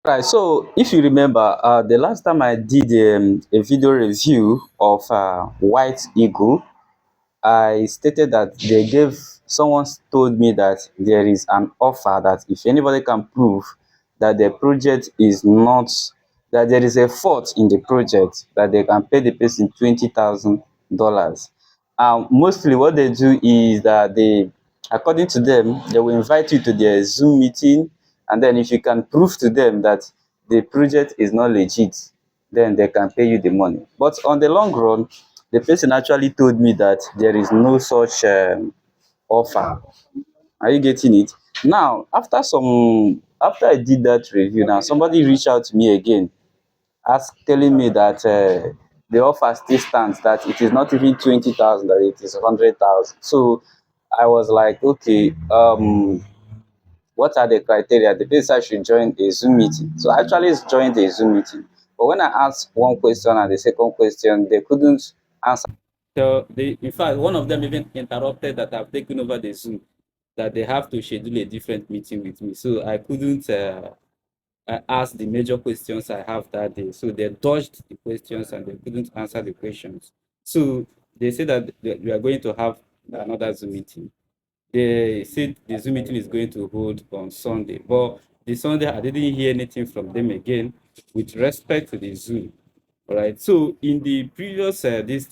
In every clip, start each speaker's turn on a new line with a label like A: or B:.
A: Right, so if you remember, the last time I did a video review of White Eagle, I stated that someone told me that there is an offer that if anybody can prove that the project is not, that there is a fault in the project, that they can pay the person $20,000. Mostly what they do is that according to them, they will invite you to their Zoom meeting, and then if you can prove to them that the project is not legit, then they can pay you the money. But on the long run, the person actually told me that there is no such offer. Are you getting it? Now, after I did that review, now somebody reached out to me again, telling me that the offer still stands, that it is not even 20,000, that it is 100,000. So I was like, okay, what are the criteria? The place I should join a Zoom meeting. So I actually joined a Zoom meeting. But when I asked one question and the second question, they couldn't answer. So in fact, one of them even interrupted that I've taken over the Zoom, that they have to schedule a different meeting with me. So I couldn't ask the major questions I have that day. So they dodged the questions and they couldn't answer the questions. So they said that we are going to have another Zoom meeting. They said the Zoom meeting is going to hold on Sunday, but the Sunday I didn't hear anything from them again with respect to the Zoom. All right. So in the previous video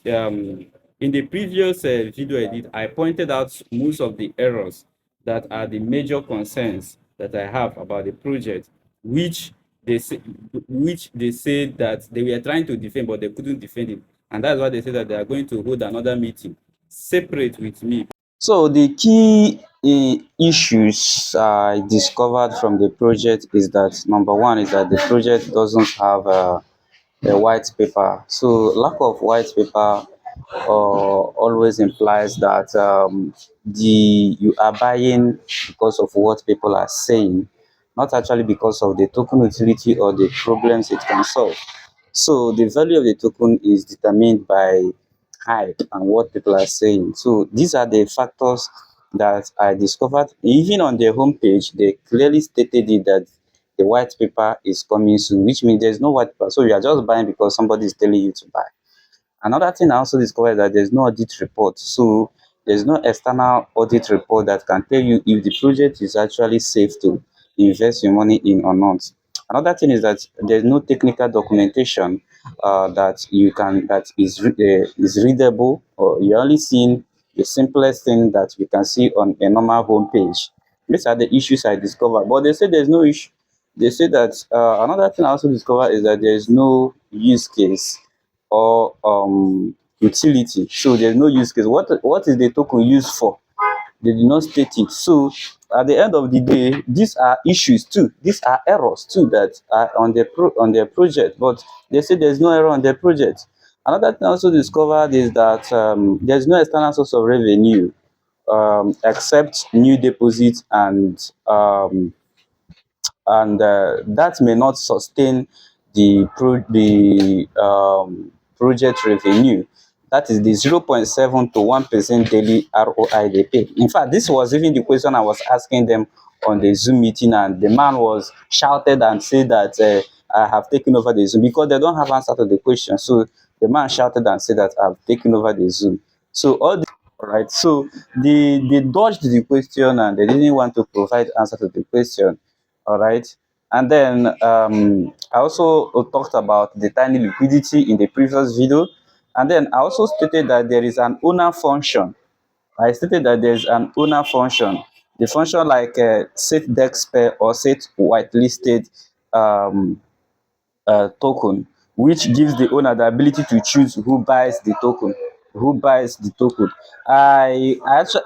A: I did, I pointed out most of the errors that are the major concerns that I have about the project, which they say, which they said that they were trying to defend, but they couldn't defend it, and that's why they said that they are going to hold another meeting separate with me. So the key issues I discovered from the project is that number one is that the project doesn't have a white paper. So lack of white paper always implies that you are buying because of what people are saying, not actually because of the token utility or the problems it can solve. So the value of the token is determined by hype and what people are saying. So these are the factors that I discovered. Even on their homepage, they clearly stated it that the white paper is coming soon, which means there's no white paper. So you are just buying because somebody is telling you to buy. Another thing I also discovered is that there's no audit report. So there's no external audit report that can tell you if the project is actually safe to invest your money in or not. Another thing is that there's no technical documentation that is readable, or you're only seeing the simplest thing that you can see on a normal homepage. These are the issues I discovered. But they say there's no issue. They say that another thing I also discovered is that there's no use case or utility. So there's no use case. What is the token used for? They did not state it. So at the end of the day, these are issues too. These are errors too that are on their project. But they say there's no error on their project. Another thing I also discovered is that there's no external source of revenue except new deposits and that may not sustain the project revenue. That is the 0.7 to 1% daily ROI they pay. In fact, this was even the question I was asking them on the Zoom meeting, and the man was shouted and said that I have taken over the Zoom because they don't have answer to the question. So the man shouted and said that I've taken over the Zoom. So all right. So they dodged the question and they didn't want to provide answer to the question. All right. And then I also talked about the tiny liquidity in the previous video. And then I also stated that there is an owner function. I stated that there's an owner function. The function like set dex pair or set whitelisted um, token, which gives the owner the ability to choose who buys the token. Who buys the token? I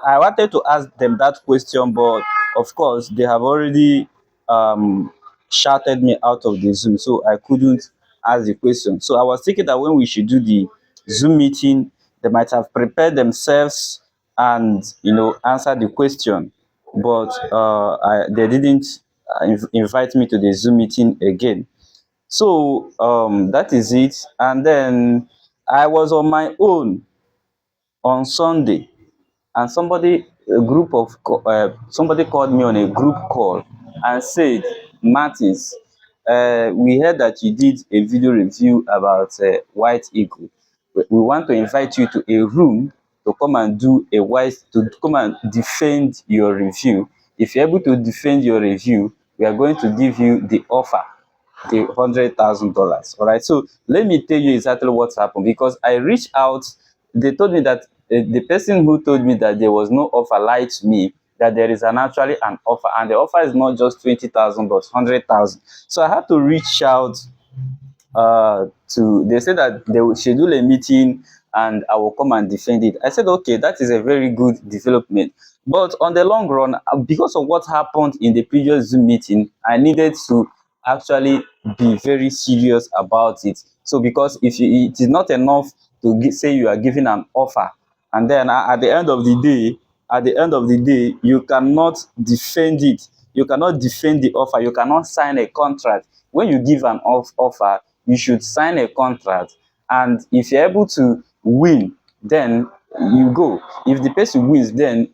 A: wanted to ask them that question, but of course they have already um, shouted me out of the Zoom, so I couldn't ask the question. So I was thinking that when we should do the Zoom meeting, they might have prepared themselves and answer the question, but they didn't invite me to the Zoom meeting again. So that is it. And then I was on my own on Sunday, and somebody called me on a group call and said, Martins, we heard that you did a video review about White Eagle. We want to invite you to a room to come and do a to come and defend your review. If you're able to defend your review, we are going to give you the offer, the $100,000. All right. So let me tell you exactly what happened, because I reached out. They told me that the person who told me that there was no offer lied to me, that there is actually an offer, and the offer is not just 20,000 but 100,000. So I had to reach out to, they said that they will schedule a meeting and I will come and defend it. I said, okay, that is a very good development. But on the long run, because of what happened in the previous Zoom meeting, I needed to actually be very serious about it. So because if you, it is not enough to say you are giving an offer, and then at the end of the day, you cannot defend it. You cannot defend the offer. You cannot sign a contract. When you give an offer, you should sign a contract, and if you're able to win, then you go. If the person wins, then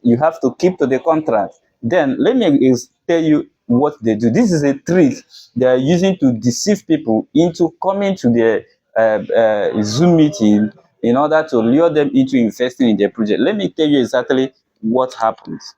A: you have to keep to the contract. Then let me tell you what they do. This is a trick they are using to deceive people into coming to their Zoom meeting in order to lure them into investing in their project. Let me tell you exactly what happens.